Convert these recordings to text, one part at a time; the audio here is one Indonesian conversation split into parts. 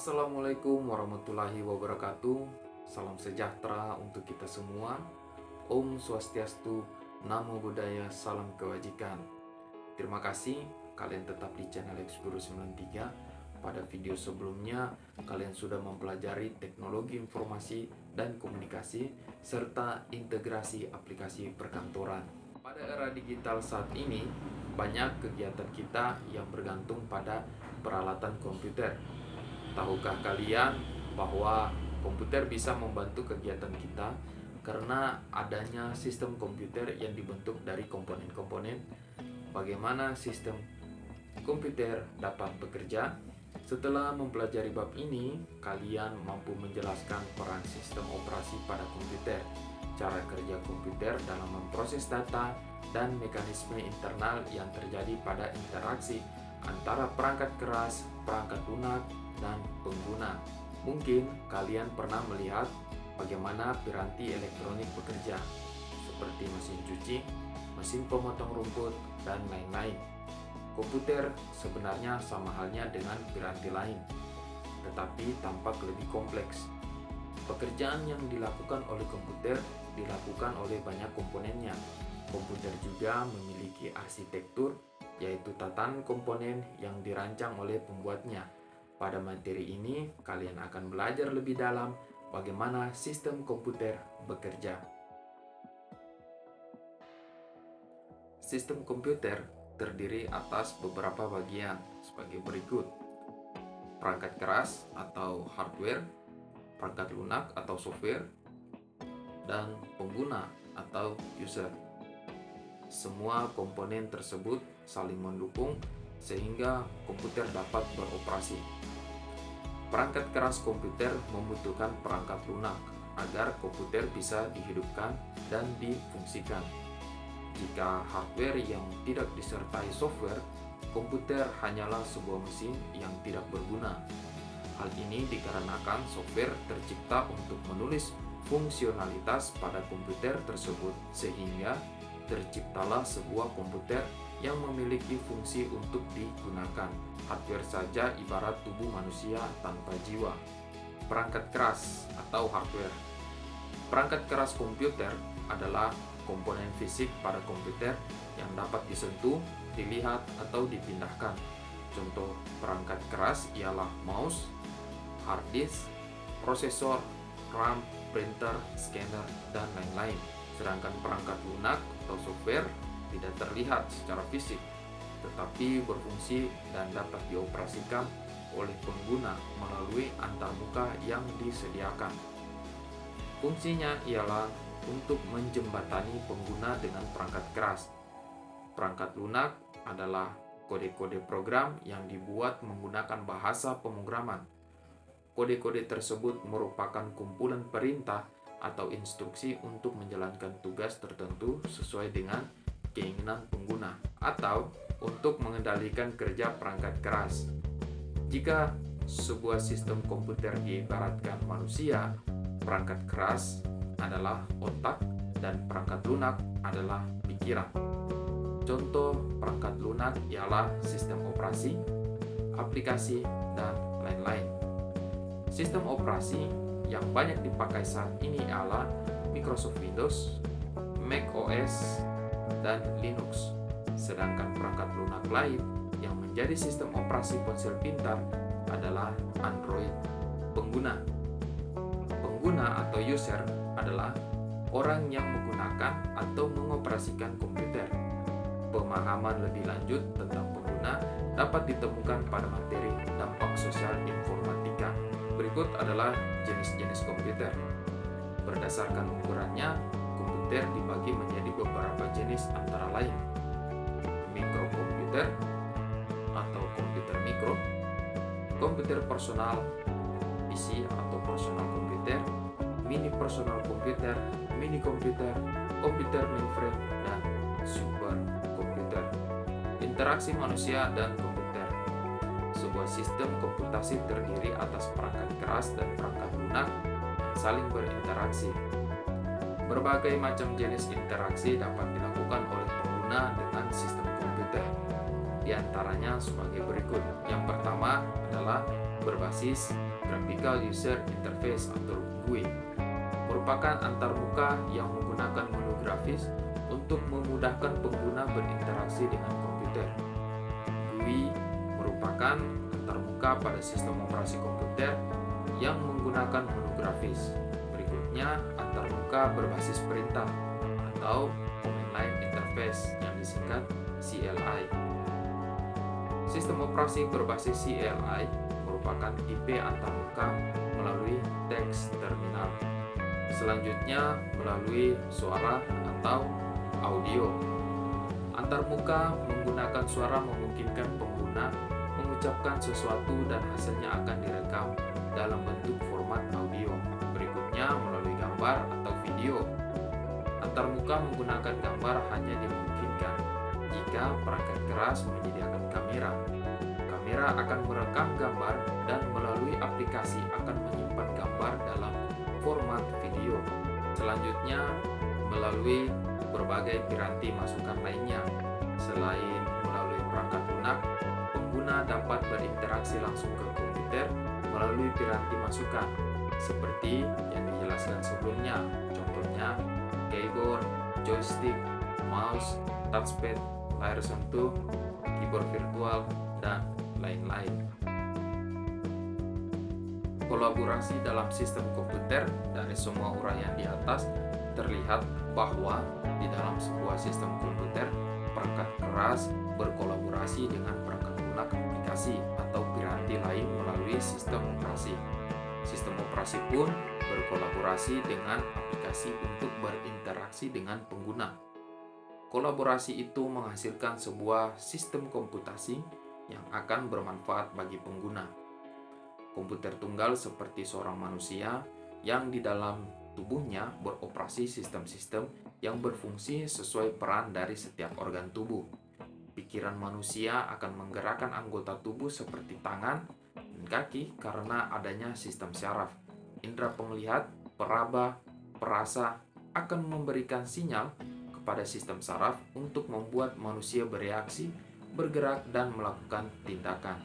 Assalamualaikum warahmatullahi wabarakatuh. Salam sejahtera untuk kita semua. Om Swastiastu, Namo Buddhaya, salam kebajikan. Terima kasih kalian tetap di channel Xguru 93. Pada video sebelumnya, kalian sudah mempelajari teknologi informasi dan komunikasi serta integrasi aplikasi perkantoran. Pada era digital saat ini, banyak kegiatan kita yang bergantung pada peralatan komputer. Tahukah kalian bahwa komputer bisa membantu kegiatan kita karena adanya sistem komputer yang dibentuk dari komponen-komponen? Bagaimana sistem komputer dapat bekerja? Setelah mempelajari bab ini, kalian mampu menjelaskan peran sistem operasi pada komputer, cara kerja komputer dalam memproses data, dan mekanisme internal yang terjadi pada interaksi antara perangkat keras, perangkat lunak, dan pengguna. Mungkin kalian pernah melihat bagaimana piranti elektronik bekerja, seperti mesin cuci, mesin pemotong rumput, dan lain-lain. Komputer sebenarnya sama halnya dengan piranti lain, tetapi tampak lebih kompleks. Pekerjaan yang dilakukan oleh komputer dilakukan oleh banyak komponennya. Komputer juga memiliki arsitektur, yaitu tatanan komponen yang dirancang oleh pembuatnya. Pada materi ini, kalian akan belajar lebih dalam bagaimana sistem komputer bekerja. Sistem komputer terdiri atas beberapa bagian sebagai berikut: perangkat keras atau hardware, perangkat lunak atau software, dan pengguna atau user. Semua komponen tersebut saling mendukung sehingga komputer dapat beroperasi. Perangkat keras komputer membutuhkan perangkat lunak agar komputer bisa dihidupkan dan difungsikan. Jika hardware yang tidak disertai software, komputer hanyalah sebuah mesin yang tidak berguna. Hal ini dikarenakan software tercipta untuk menulis fungsionalitas pada komputer tersebut, sehingga terciptalah sebuah komputer yang memiliki fungsi untuk digunakan. Hardware saja ibarat tubuh manusia tanpa jiwa. Perangkat keras atau hardware. Perangkat keras komputer adalah komponen fisik pada komputer yang dapat disentuh, dilihat, atau dipindahkan. Contoh perangkat keras ialah mouse, hard disk, prosesor, RAM, printer, scanner, dan lain-lain. Sedangkan perangkat lunak atau software tidak terlihat secara fisik, tetapi berfungsi dan dapat dioperasikan oleh pengguna melalui antarmuka yang disediakan. Fungsinya ialah untuk menjembatani pengguna dengan perangkat keras. Perangkat lunak adalah kode-kode program yang dibuat menggunakan bahasa pemrograman. Kode-kode tersebut merupakan kumpulan perintah atau instruksi untuk menjalankan tugas tertentu sesuai dengan keinginan pengguna atau untuk mengendalikan kerja perangkat keras. Jika sebuah sistem komputer diibaratkan manusia, perangkat keras adalah otak dan perangkat lunak adalah pikiran. Contoh perangkat lunak ialah sistem operasi, aplikasi, dan lain-lain. Sistem operasi yang banyak dipakai saat ini adalah Microsoft Windows, Mac OS, dan Linux. Sedangkan perangkat lunak lain yang menjadi sistem operasi ponsel pintar adalah Android. Pengguna atau user adalah orang yang menggunakan atau mengoperasikan komputer. Pemahaman lebih lanjut tentang pengguna dapat ditemukan pada materi dampak sosial informatika. Berikut adalah jenis-jenis komputer. Berdasarkan ukurannya, komputer dibagi menjadi beberapa jenis antara lain: mikrokomputer atau komputer mikro, komputer personal, PC atau personal komputer, mini personal komputer, mini komputer, komputer mainframe, dan super komputer. Interaksi manusia dan komputer. Sebuah sistem komputasi terdiri atas perangkat keras dan perangkat lunak yang saling berinteraksi. Berbagai macam jenis interaksi dapat dilakukan oleh pengguna dengan sistem komputer. di antaranya sebagai berikut. Yang pertama adalah berbasis Graphical User Interface atau GUI, merupakan antarmuka yang menggunakan menu grafis untuk memudahkan pengguna berinteraksi dengan komputer. GUI merupakan antarmuka pada sistem operasi komputer yang menggunakan menu grafis. Berikutnya, antarmuka berbasis perintah atau Command Line Interface yang disingkat CLI. Sistem operasi berbasis CLI merupakan IP antarmuka melalui teks terminal. Selanjutnya, melalui suara atau audio. Antarmuka menggunakan suara memungkinkan pengguna mengucapkan sesuatu dan hasilnya akan direkam dalam bentuk format audio. Berikutnya, melalui gambar atau video. Antarmuka menggunakan gambar hanya dimungkinkan jika perangkat keras menyediakan kamera. Kamera akan merekam gambar dan melalui aplikasi akan menyimpan gambar dalam format video. Selanjutnya, melalui berbagai piranti masukan lainnya. Selain melalui perangkat lunak, pengguna dapat berinteraksi langsung ke komputer melalui piranti masukan seperti yang dijelaskan sebelumnya. Contohnya, keyboard, joystick, mouse, touchpad, layar sentuh, keyboard virtual, dan lain-lain. Kolaborasi dalam sistem komputer. Dari semua uraian di atas terlihat bahwa di dalam sebuah sistem komputer, perangkat keras berkolaborasi dengan perangkat lunak aplikasi atau piranti lain melalui sistem operasi. Sistem operasi pun berkolaborasi dengan aplikasi untuk berinteraksi dengan pengguna. Kolaborasi itu menghasilkan sebuah sistem komputasi yang akan bermanfaat bagi pengguna. Komputer tunggal seperti seorang manusia yang di dalam tubuhnya beroperasi sistem-sistem yang berfungsi sesuai peran dari setiap organ tubuh. Pikiran manusia akan menggerakkan anggota tubuh seperti tangan dan kaki karena adanya sistem syaraf. Indera penglihat, peraba, perasa akan memberikan sinyal kepada sistem saraf untuk membuat manusia bereaksi, bergerak, dan melakukan tindakan.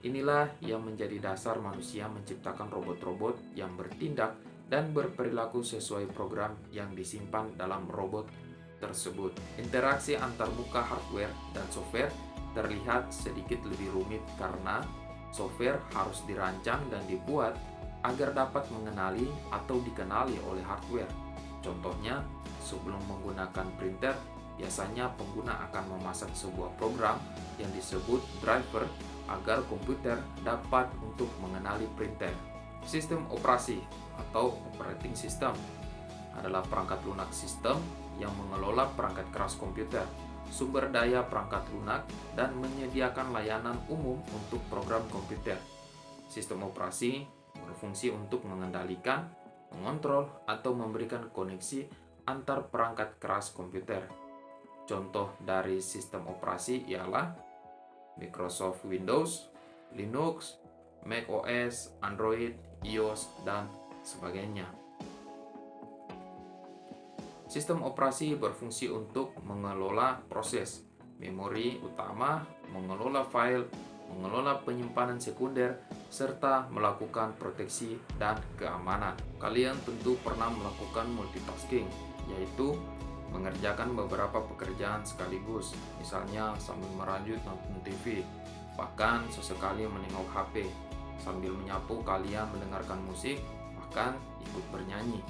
Inilah yang menjadi dasar manusia menciptakan robot-robot yang bertindak dan berperilaku sesuai program yang disimpan dalam robot tersebut. Interaksi antarmuka hardware dan software terlihat sedikit lebih rumit karena software harus dirancang dan dibuat agar dapat mengenali atau dikenali oleh hardware. Contohnya, sebelum menggunakan printer, biasanya pengguna akan memasang sebuah program yang disebut driver agar komputer dapat untuk mengenali printer. Sistem operasi atau operating system adalah perangkat lunak sistem yang mengelola perangkat keras komputer, sumber daya perangkat lunak, dan menyediakan layanan umum untuk program komputer. Sistem operasi berfungsi untuk mengendalikan, mengontrol, atau memberikan koneksi antar perangkat keras komputer. Contoh dari sistem operasi ialah Microsoft Windows, Linux, Mac OS, Android, iOS, dan sebagainya. Sistem operasi berfungsi untuk mengelola proses, memori utama, mengelola file, mengelola penyimpanan sekunder, serta melakukan proteksi dan keamanan. Kalian tentu pernah melakukan multitasking, yaitu mengerjakan beberapa pekerjaan sekaligus, misalnya sambil merajut nonton TV, bahkan sesekali menengok HP. Sambil menyapu, kalian mendengarkan musik, bahkan ikut bernyanyi.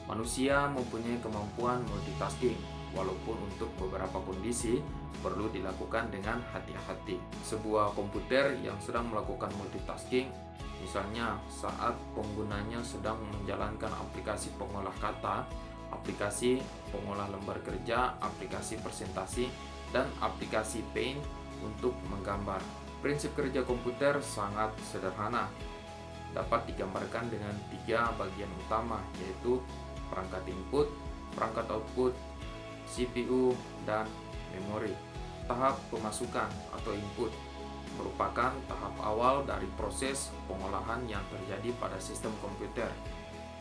Manusia mempunyai kemampuan multitasking, walaupun untuk beberapa kondisi perlu dilakukan dengan hati-hati. Sebuah komputer yang sedang melakukan multitasking, misalnya saat penggunanya sedang menjalankan aplikasi pengolah kata, aplikasi pengolah lembar kerja, aplikasi presentasi, dan aplikasi Paint untuk menggambar. Prinsip kerja komputer sangat sederhana, dapat digambarkan dengan 3 bagian utama, yaitu perangkat input, perangkat output, CPU, dan memori. Tahap pemasukan atau input merupakan tahap awal dari proses pengolahan yang terjadi pada sistem komputer.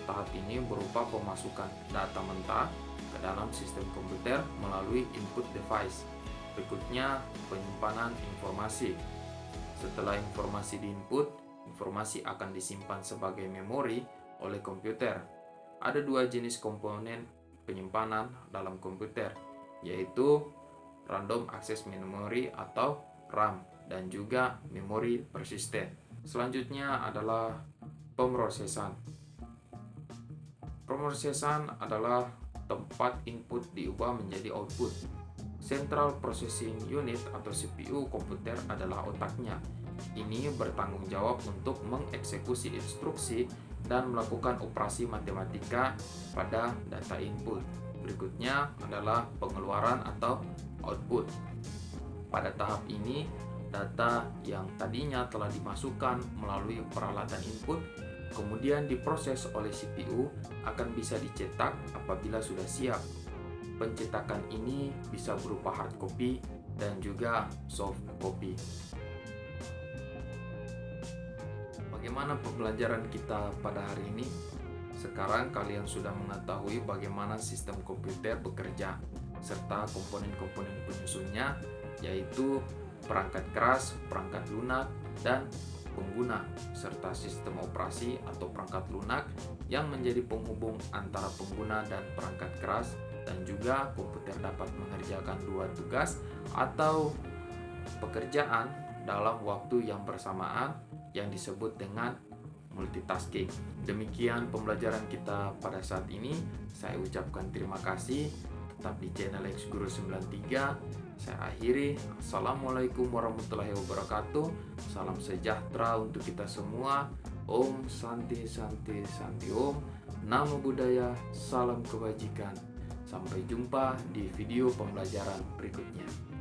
Tahap ini berupa pemasukan data mentah ke dalam sistem komputer melalui input device. Berikutnya, penyimpanan informasi. Setelah informasi diinput, informasi akan disimpan sebagai memori oleh komputer. Ada dua jenis komponen penyimpanan dalam komputer, yaitu Random Access Memory atau RAM dan juga memori persisten. Selanjutnya adalah pemrosesan. Pemrosesan adalah tempat input diubah menjadi output. Central Processing Unit atau CPU komputer adalah otaknya. Ini bertanggung jawab untuk mengeksekusi instruksi dan melakukan operasi matematika pada data input. Berikutnya adalah pengeluaran atau output. Pada tahap ini, data yang tadinya telah dimasukkan melalui peralatan input kemudian diproses oleh CPU akan bisa dicetak apabila sudah siap. Pencetakan ini bisa berupa hard copy dan juga soft copy. Bagaimana pembelajaran kita pada hari ini? Sekarang kalian sudah mengetahui bagaimana sistem komputer bekerja serta komponen-komponen penyusunnya, yaitu perangkat keras, perangkat lunak, dan pengguna, serta sistem operasi atau perangkat lunak yang menjadi penghubung antara pengguna dan perangkat keras, dan juga komputer dapat mengerjakan dua tugas atau pekerjaan dalam waktu yang bersamaan yang disebut dengan multitasking. Demikian pembelajaran kita pada saat ini. Saya ucapkan terima kasih. Tetap di channel X Guru 93. Saya akhiri. Assalamualaikum warahmatullahi wabarakatuh. Salam sejahtera untuk kita semua. Om Santi Santi Santi Om. Namo Buddhaya. Salam kebajikan. Sampai jumpa di video pembelajaran berikutnya.